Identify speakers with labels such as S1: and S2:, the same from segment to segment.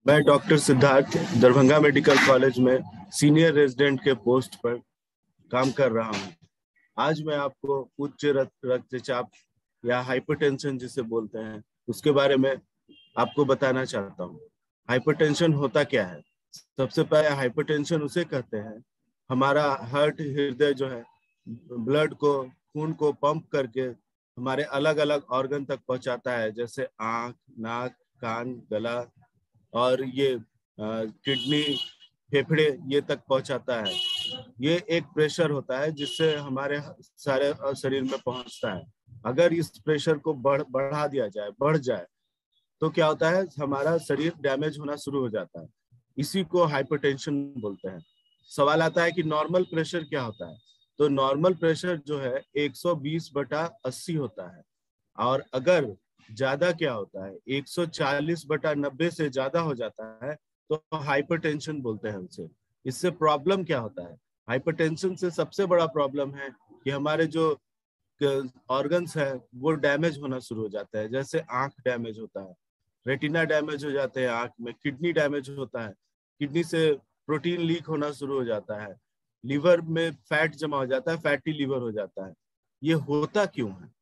S1: मैं doctor Siddharth Darbhanga medical college में senior resident के पोस्ट पर काम कर रहा हूँ। आज मैं आपको उच्च रक्तचाप या हाइपरटेंशन जिसे बोलते हैं उसके बारे में आपको बताना चाहता हूँ। हाइपरटेंशन होता क्या है? सबसे पहले हाइपरटेंशन उसे कहते हैं, हमारा हृदय जो है ब्लड को, खून को पंप करके हमारे अलग अलग ऑर्गन तक पहुंचाता है, जैसे आँख, नाक, कान, गला और ये किडनी, फेफड़े ये तक पहुंचाता है। ये एक प्रेशर होता है जिससे हमारे सारे शरीर में पहुंचता है। अगर इस प्रेशर को बढ़ा दिया जाए, बढ़ जाए, तो क्या होता है, हमारा शरीर डैमेज होना शुरू हो जाता है। इसी को हाइपरटेंशन बोलते हैं। सवाल आता है कि नॉर्मल प्रेशर क्या होता है? तो नॉर्मल प्रेशर जो है 120/80 होता है। और अगर ज्यादा क्या होता है, 140/90 से ज्यादा हो जाता है तो हाइपरटेंशन बोलते हैं उसे। इससे प्रॉब्लम क्या होता है? हाइपरटेंशन से सबसे बड़ा प्रॉब्लम है कि हमारे जो ऑर्गन्स है वो डैमेज होना शुरू हो जाता है। जैसे आंख डैमेज होता है, रेटिना डैमेज हो जाते हैं आंख में, किडनी डैमेज होता है, किडनी से प्रोटीन लीक होना शुरू हो जाता है, लीवर में फैट जमा हो जाता है, फैटी लीवर हो जाता है। ये होता क्यों है?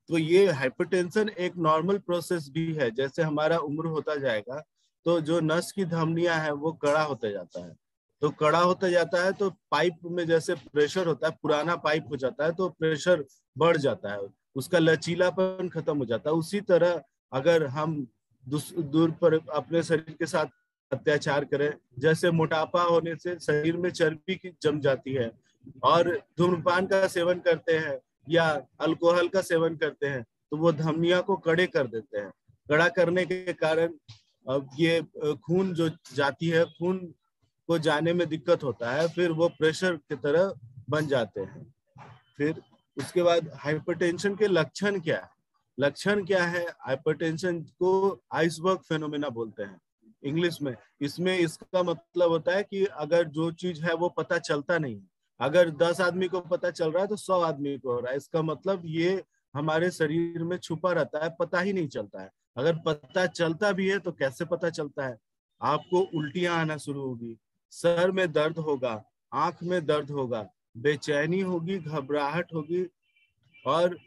S1: तो ये हाइपरटेंशन एक नॉर्मल प्रोसेस भी है। जैसे हमारा उम्र होता जाएगा तो जो नस की धमनियां है वो कड़ा होता जाता है। तो कड़ा होता जाता है तो पाइप में जैसे प्रेशर होता है, पुराना पाइप हो जाता है तो प्रेशर बढ़ जाता है, उसका लचीलापन खत्म हो जाता है। उसी तरह अगर हम दूर पर अपने शरीर के साथ अत्याचार करें, जैसे मोटापा होने से शरीर में चर्बी की जम जाती है, और धूम्रपान का सेवन करते हैं या अल्कोहल का सेवन करते हैं तो वो धमनियों को कड़े कर देते हैं। कड़ा करने के कारण अब ये खून जो जाती है, खून को जाने में दिक्कत होता है, फिर वो प्रेशर की तरह बन जाते हैं। फिर उसके बाद हाइपरटेंशन के लक्षण क्या है? लक्षण क्या है? हाइपरटेंशन को आइसबर्ग फेनोमेना बोलते हैं इंग्लिश में। इसमें इसका मतलब होता है कि अगर जो चीज है वो पता चलता नहीं, अगर 10 आदमी को पता चल रहा है तो 100 आदमी को हो रहा है। इसका मतलब ये हमारे शरीर में छुपा रहता है, पता ही नहीं चलता है। अगर पता चलता भी है तो कैसे पता चलता है? आपको उल्टियां आना शुरू होगी, सर में दर्द होगा, आंख में दर्द होगा, बेचैनी होगी, घबराहट होगी और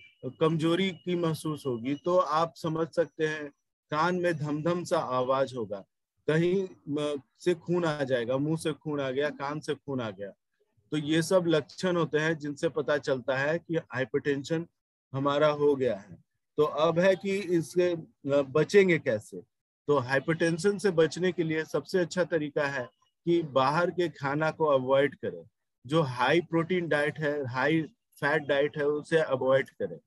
S1: कमजोरी की महसूस होगी। तो आप समझ सकते हैं, कान में धमधम सा आवाज होगा, कहीं से खून आ जाएगा, मुंह से खून आ गया, कान से खून आ गया। तो ये सब लक्षण होते हैं जिनसे पता चलता है कि हाइपरटेंशन हमारा हो गया है। तो अब है कि इससे बचेंगे कैसे? तो हाइपरटेंशन से बचने के लिए सबसे अच्छा तरीका है कि बाहर के खाना को अवॉइड करें। जो हाई प्रोटीन डाइट है, हाई फैट डाइट है, उसे अवॉइड करें।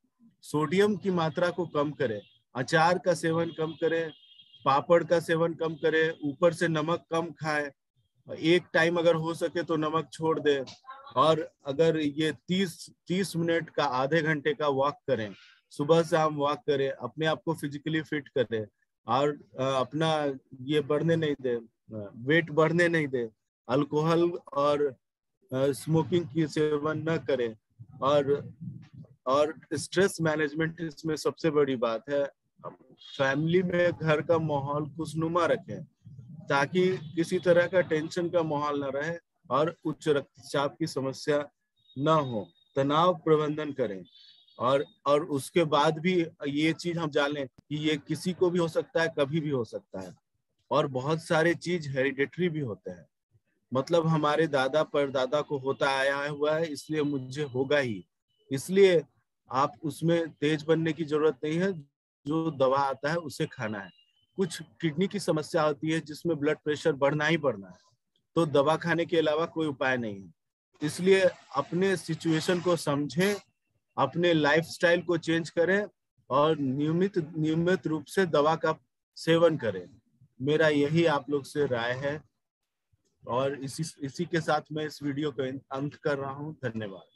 S1: सोडियम की मात्रा को कम करें, अचार का सेवन कम करें, पापड़ का सेवन कम करें, ऊपर से नमक कम खाएं, एक टाइम अगर हो सके तो नमक छोड़ दे। और अगर ये 30 मिनट का, आधे घंटे का वॉक करें, सुबह शाम वॉक करें, अपने आप को फिजिकली फिट करें और अपना ये बढ़ने नहीं दे, वेट बढ़ने नहीं दे, अल्कोहल और स्मोकिंग की सेवन न करें। और स्ट्रेस मैनेजमेंट इसमें सबसे बड़ी बात है। फैमिली में घर का माहौल खुशनुमा रखें ताकि किसी तरह का टेंशन का माहौल न रहे और उच्च रक्तचाप की समस्या न हो। तनाव प्रबंधन करें। और उसके बाद भी ये चीज हम जान लें कि ये किसी को भी हो सकता है, कभी भी हो सकता है। और बहुत सारे चीज हेरिडेटरी भी होते हैं, मतलब हमारे दादा परदादा को होता आया हुआ है, इसलिए मुझे होगा ही। इसलिए आप उसमें तेज बनने की जरूरत नहीं है, जो दवा आता है उसे खाना है। कुछ किडनी की समस्या होती है जिसमें ब्लड प्रेशर बढ़ना ही बढ़ना है, तो दवा खाने के अलावा कोई उपाय नहीं है। इसलिए अपने सिचुएशन को समझें, अपने लाइफस्टाइल को चेंज करें और नियमित रूप से दवा का सेवन करें। मेरा यही आप लोग से राय है। और इसी के साथ मैं इस वीडियो को अंत कर रहा हूँ। धन्यवाद।